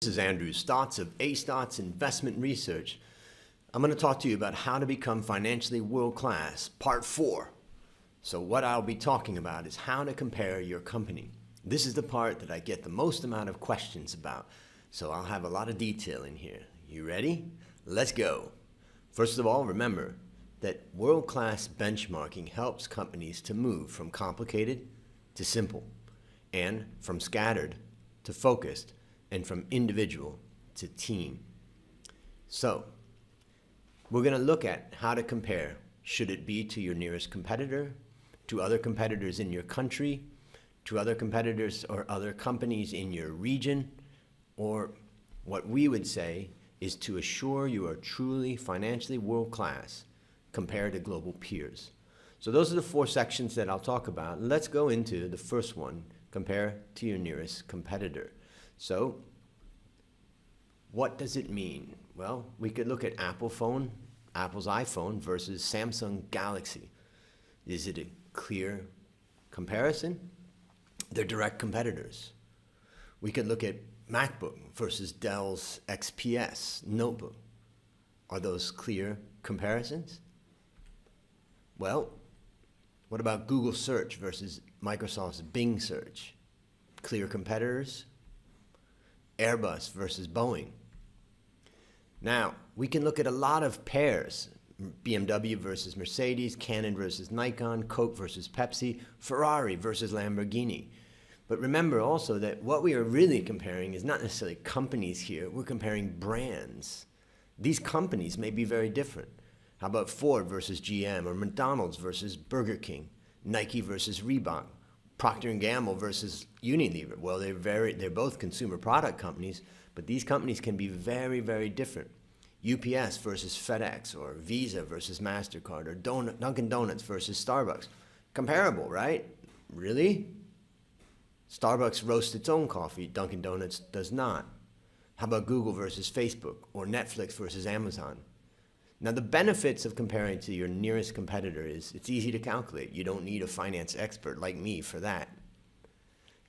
This is Andrew Stotz of Stotz Investment Research. I'm going to talk to you about how to become financially world-class, part 4. So what I'll be talking about is how to compare your company. This is the part that I get the most amount of questions about, so I'll have a lot of detail in here. You ready? Let's go. First of all, remember that world-class benchmarking helps companies to move from complicated to simple, and from scattered to focused, and from individual to team. So, we're going to look at how to compare. Should it be to your nearest competitor, to other competitors in your country, to other competitors or other companies in your region, or what we would say is to assure you are truly financially world-class compared to global peers. So those are the 4 sections that I'll talk about. Let's go into the first one, compare to your nearest competitor. So, what does it mean? Well, we could look at Apple's iPhone versus Samsung Galaxy. Is it a clear comparison? They're direct competitors. We could look at MacBook versus Dell's XPS notebook. Are those clear comparisons? Well, what about Google Search versus Microsoft's Bing Search? Clear competitors? Airbus versus Boeing. Now, we can look at a lot of pairs. BMW versus Mercedes, Canon versus Nikon, Coke versus Pepsi, Ferrari versus Lamborghini. But remember also that what we are really comparing is not necessarily companies here, we're comparing brands. These companies may be very different. How about Ford versus GM, or McDonald's versus Burger King, Nike versus Reebok, Procter & Gamble versus Unilever? Well, they're both consumer product companies, but these companies can be very, very different. UPS versus FedEx, or Visa versus MasterCard, or Dunkin' Donuts versus Starbucks. Comparable, right? Really? Starbucks roasts its own coffee, Dunkin' Donuts does not. How about Google versus Facebook, or Netflix versus Amazon? Now, the benefits of comparing to your nearest competitor is it's easy to calculate. You don't need a finance expert like me for that.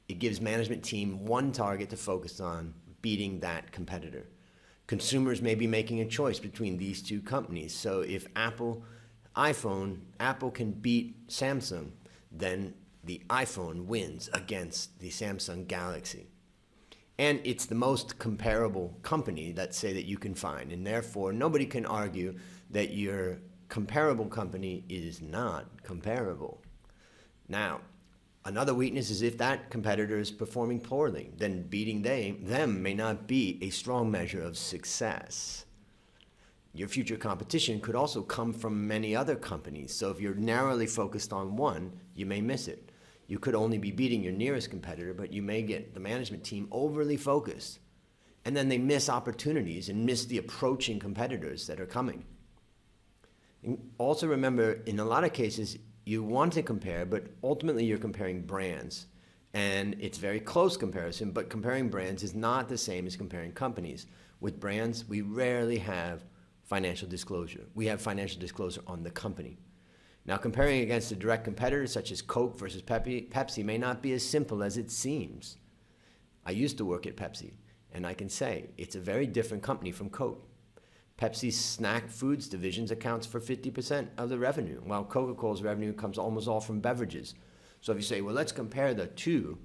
It gives management team one target to focus on, beating that competitor. Consumers may be making a choice between these 2 companies. So if Apple can beat Samsung, then the iPhone wins against the Samsung Galaxy. And it's the most comparable company, let's say, that you can find. And therefore, nobody can argue that your comparable company is not comparable. Now, another weakness is if that competitor is performing poorly, then beating them may not be a strong measure of success. Your future competition could also come from many other companies. So if you're narrowly focused on one, you may miss it. You could only be beating your nearest competitor, but you may get the management team overly focused. And then they miss opportunities and miss the approaching competitors that are coming. And also remember, in a lot of cases, you want to compare, but ultimately you're comparing brands. And it's very close comparison, but comparing brands is not the same as comparing companies. With brands, we rarely have financial disclosure. We have financial disclosure on the company. Now, comparing against a direct competitor such as Coke versus Pepsi may not be as simple as it seems. I used to work at Pepsi, and I can say it's a very different company from Coke. Pepsi's snack foods divisions accounts for 50% of the revenue, while Coca-Cola's revenue comes almost all from beverages. So if you say, well, let's compare the 2,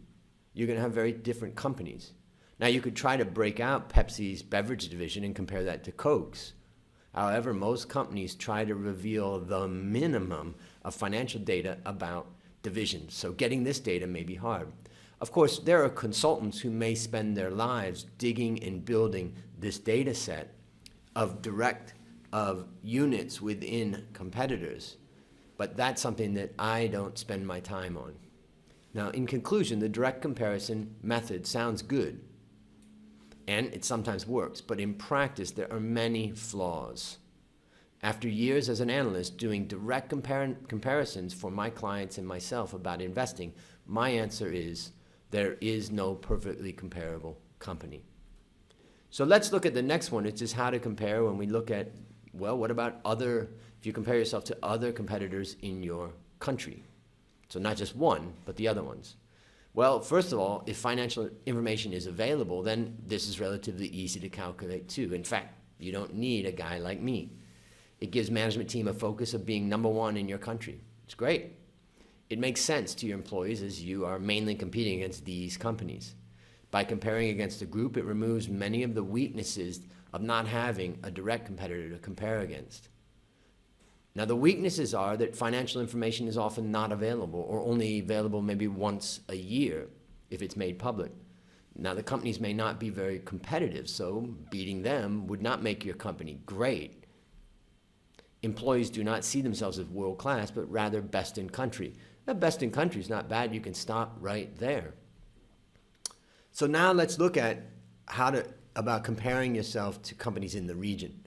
you're going to have very different companies. Now, you could try to break out Pepsi's beverage division and compare that to Coke's. However, most companies try to reveal the minimum of financial data about divisions, so getting this data may be hard. Of course, there are consultants who may spend their lives digging and building this data set of units within competitors, but that's something that I don't spend my time on. Now, in conclusion, the direct comparison method sounds good, and it sometimes works, but in practice, there are many flaws. After years as an analyst doing direct comparisons for my clients and myself about investing, my answer is there is no perfectly comparable company. So let's look at the next one, which is how to compare when we look at, well, what about if you compare yourself to other competitors in your country? So not just one, but the other ones. Well, first of all, if financial information is available, then this is relatively easy to calculate too. In fact, you don't need a guy like me. It gives management team a focus of being number one in your country. It's great. It makes sense to your employees as you are mainly competing against these companies. By comparing against a group, it removes many of the weaknesses of not having a direct competitor to compare against. Now, the weaknesses are that financial information is often not available or only available maybe once a year if it's made public. Now, the companies may not be very competitive, so beating them would not make your company great. Employees do not see themselves as world class, but rather best in country. That best in country is not bad. You can stop right there. So now let's look at about comparing yourself to companies in the region.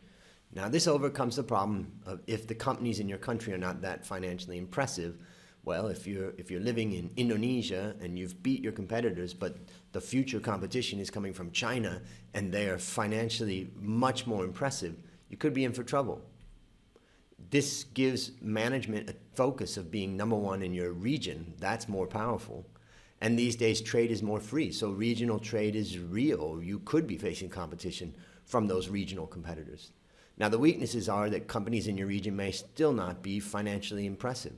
Now, this overcomes the problem of if the companies in your country are not that financially impressive. Well, if you're living in Indonesia and you've beat your competitors, but the future competition is coming from China and they are financially much more impressive, you could be in for trouble. This gives management a focus of being number one in your region. That's more powerful. And these days, trade is more free, so regional trade is real. You could be facing competition from those regional competitors. Now, the weaknesses are that companies in your region may still not be financially impressive.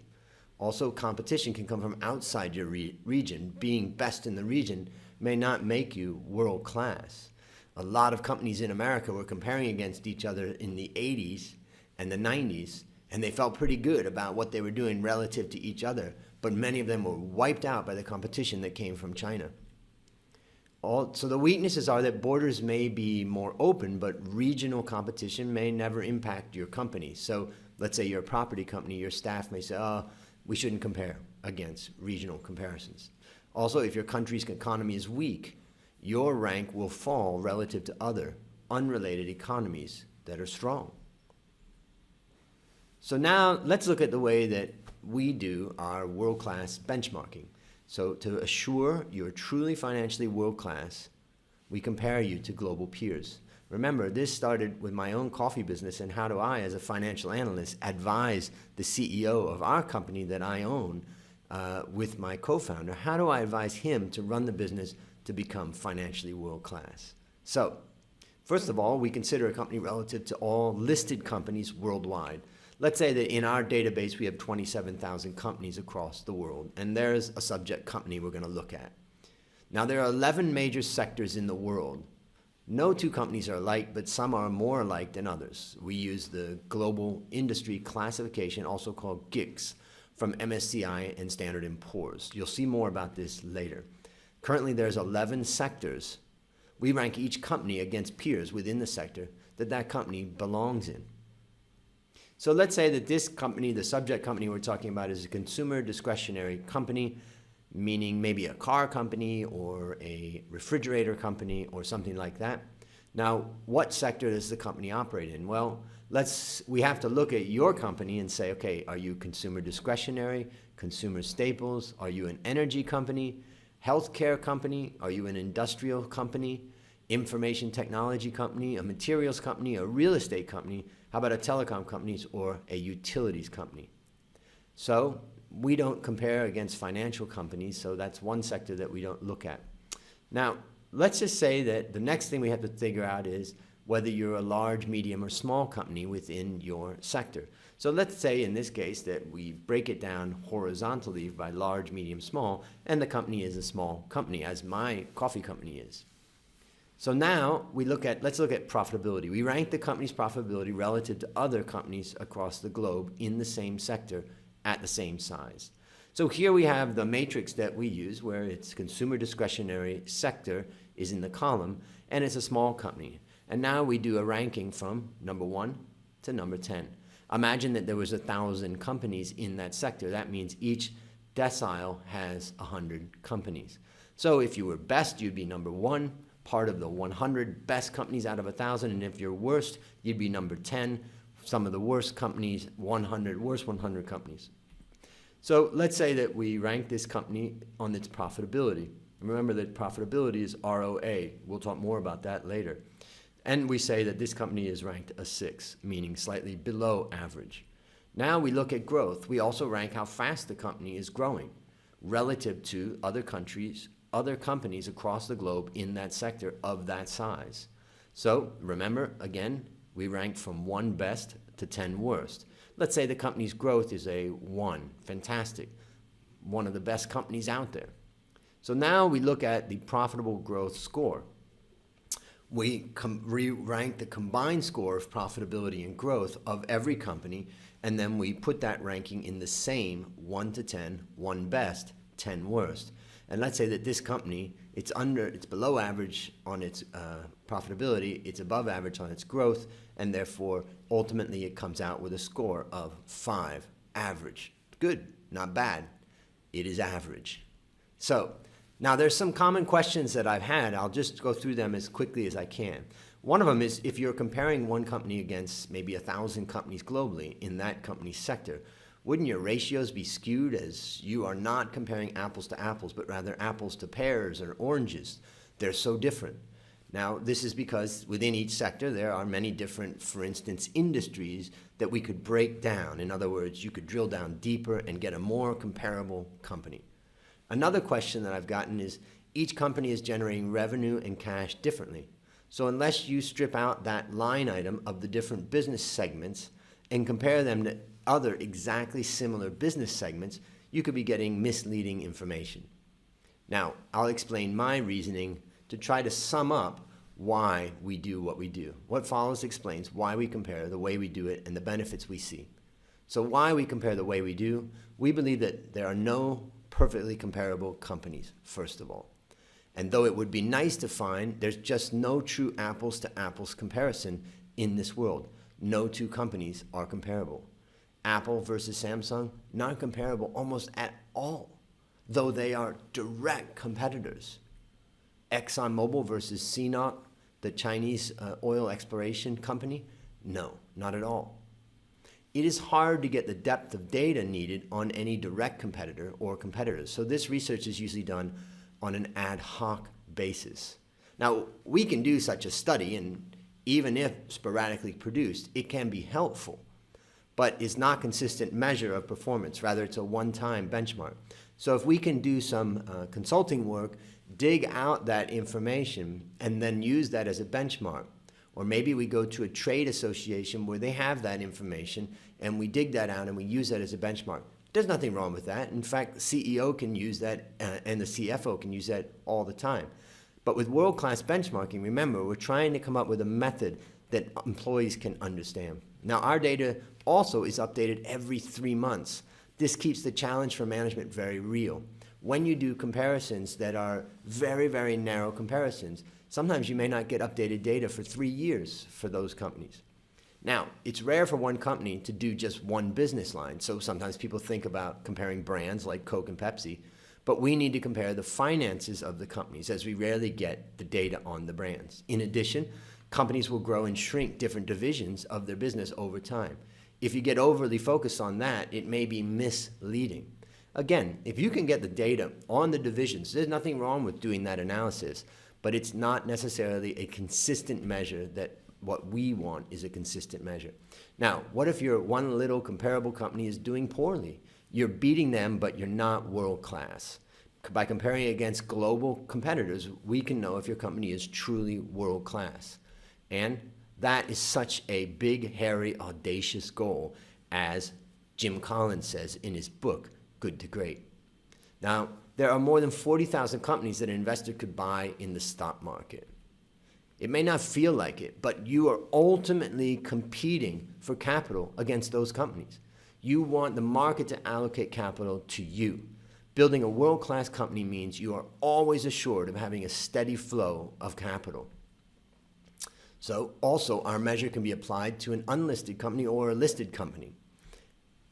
Also, competition can come from outside your region. Being best in the region may not make you world class. A lot of companies in America were comparing against each other in the 80s and the 90s, and they felt pretty good about what they were doing relative to each other, but many of them were wiped out by the competition that came from China. So the weaknesses are that borders may be more open, but regional competition may never impact your company. So let's say you're a property company, your staff may say, oh, we shouldn't compare against regional comparisons. Also, if your country's economy is weak, your rank will fall relative to other unrelated economies that are strong. So now let's look at the way that we do our world-class benchmarking. So to assure you're truly financially world-class, we compare you to global peers. Remember, this started with my own coffee business, and how do I, as a financial analyst, advise the CEO of our company that I own with my co-founder? How do I advise him to run the business to become financially world-class? So, first of all, we consider a company relative to all listed companies worldwide. Let's say that in our database we have 27,000 companies across the world, and there's a subject company we're going to look at. Now, there are 11 major sectors in the world. No two companies are alike, but some are more alike than others. We use the Global Industry Classification, also called GICS, from MSCI and Standard & Poor's. You'll see more about this later. Currently, there's 11 sectors. We rank each company against peers within the sector that company belongs in. So let's say that this company, the subject company we're talking about, is a consumer discretionary company, meaning maybe a car company or a refrigerator company or something like that. Now, what sector does the company operate in? Well, we have to look at your company and say, okay, are you consumer discretionary, consumer staples? Are you an energy company, healthcare company? Are you an industrial company, information technology company, a materials company, a real estate company? How about a telecom company or a utilities company? So we don't compare against financial companies, so that's one sector that we don't look at. Now, let's just say that the next thing we have to figure out is whether you're a large, medium, or small company within your sector. So let's say in this case that we break it down horizontally by large, medium, small, and the company is a small company, as my coffee company is. So now let's look at profitability. We rank the company's profitability relative to other companies across the globe in the same sector at the same size. So here we have the matrix that we use where it's consumer discretionary sector is in the column and it's a small company. And now we do a ranking from number 1 to number 10. Imagine that there was 1,000 companies in that sector. That means each decile has 100 companies. So if you were best, you'd be number 1, part of the 100 best companies out of 1,000. And if you're worst, you'd be number 10, some of the worst companies, worst 100 companies. So let's say that we rank this company on its profitability. Remember that profitability is ROA. We'll talk more about that later. And we say that this company is ranked a 6, meaning slightly below average. Now we look at growth. We also rank how fast the company is growing. relative to other countries, other companies across the globe in that sector of that size. So remember, again, we rank from 1 best to 10 worst. Let's say the company's growth is a 1. Fantastic. One of the best companies out there. So now we look at the profitable growth score. We rank the combined score of profitability and growth of every company, and then we put that ranking in the same 1 to 10, 1 best, 10 worst. And let's say that this company, it's below average on its profitability, it's above average on its growth, and therefore ultimately it comes out with a score of 5, average. Good, not bad. It is average. So now there's some common questions that I've had. I'll just go through them as quickly as I can. One of them is if you're comparing one company against maybe 1,000 companies globally in that company's sector, wouldn't your ratios be skewed as you are not comparing apples to apples, but rather apples to pears or oranges? They're so different. Now, this is because within each sector there are many different, for instance, industries that we could break down. In other words, you could drill down deeper and get a more comparable company. Another question that I've gotten is each company is generating revenue and cash differently. So unless you strip out that line item of the different business segments and compare them to other exactly similar business segments, you could be getting misleading information. Now, I'll explain my reasoning to try to sum up why we do what we do. What follows explains why we compare, the way we do it, and the benefits we see. So why we compare the way we do, we believe that there are no perfectly comparable companies, first of all. And though it would be nice to find, there's just no true apples to apples comparison in this world. No two companies are comparable. Apple versus Samsung, not comparable almost at all, though they are direct competitors. ExxonMobil versus CNOOC, the Chinese oil exploration company, no, not at all. It is hard to get the depth of data needed on any direct competitor or competitors, so this research is usually done on an ad hoc basis. Now, we can do such a study, and even if sporadically produced, it can be helpful, but is not a consistent measure of performance. Rather, it's a one-time benchmark. So if we can do some consulting work, dig out that information, and then use that as a benchmark, or maybe we go to a trade association where they have that information, and we dig that out and we use that as a benchmark. There's nothing wrong with that. In fact, the CEO can use that, and the CFO can use that all the time. But with world-class benchmarking, remember, we're trying to come up with a method that employees can understand. Now, our data also is updated every 3 months. This keeps the challenge for management very real. When you do comparisons that are very, very narrow comparisons, sometimes you may not get updated data for 3 years for those companies. Now, it's rare for one company to do just one business line, so sometimes people think about comparing brands like Coke and Pepsi, but we need to compare the finances of the companies as we rarely get the data on the brands. In addition, companies will grow and shrink different divisions of their business over time. If you get overly focused on that, it may be misleading. Again, if you can get the data on the divisions, there's nothing wrong with doing that analysis, but it's not necessarily a consistent measure that what we want is a consistent measure. Now, what if your one little comparable company is doing poorly? You're beating them, but you're not world-class. By comparing against global competitors, we can know if your company is truly world-class. And that is such a big, hairy, audacious goal, as Jim Collins says in his book, Good to Great. Now, there are more than 40,000 companies that an investor could buy in the stock market. It may not feel like it, but you are ultimately competing for capital against those companies. You want the market to allocate capital to you. Building a world-class company means you are always assured of having a steady flow of capital. So also, our measure can be applied to an unlisted company or a listed company.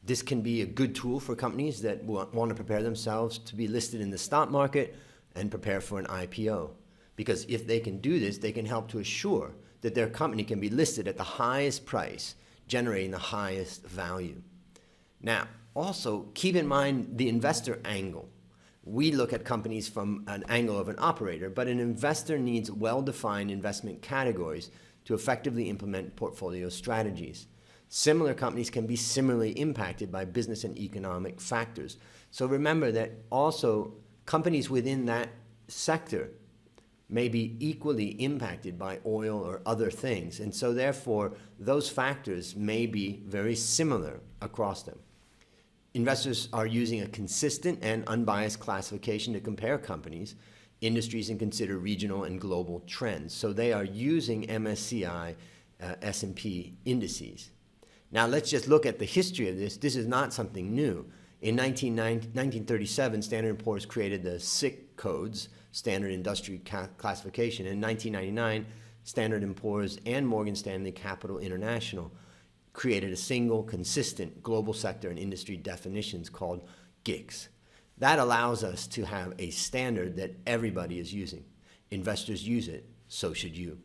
This can be a good tool for companies that want to prepare themselves to be listed in the stock market and prepare for an IPO. Because if they can do this, they can help to assure that their company can be listed at the highest price, generating the highest value. Now, also keep in mind the investor angle. We look at companies from an angle of an operator, but an investor needs well-defined investment categories to effectively implement portfolio strategies. Similar companies can be similarly impacted by business and economic factors. So remember that also companies within that sector may be equally impacted by oil or other things. And so therefore, those factors may be very similar across them. Investors are using a consistent and unbiased classification to compare companies, industries, and consider regional and global trends. So they are using MSCI S&P indices. Now let's just look at the history of this. This is not something new. In 1937, Standard & Poor's created the SIC codes, Standard Industry Classification. In 1999, Standard & Poor's and Morgan Stanley Capital International created a single, consistent global sector and industry definitions called GICS. That allows us to have a standard that everybody is using. Investors use it, so should you.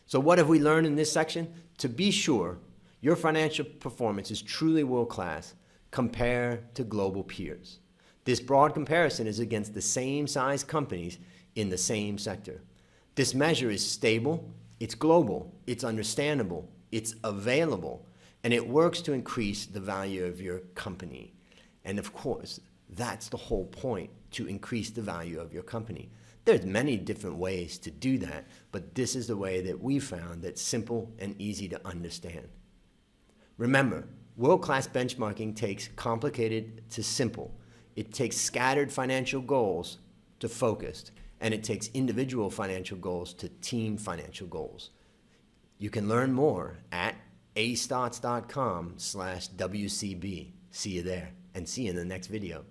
So what have we learned in this section? To be sure, your financial performance is truly world-class compared to global peers. This broad comparison is against the same size companies in the same sector. This measure is stable, it's global, it's understandable, it's available, and it works to increase the value of your company. And of course, that's the whole point, to increase the value of your company. There's many different ways to do that, but this is the way that we found that's simple and easy to understand. Remember, world-class benchmarking takes complicated to simple. It takes scattered financial goals to focused, and it takes individual financial goals to team financial goals. You can learn more at astotz.com/WCB. See you there, and see you in the next video.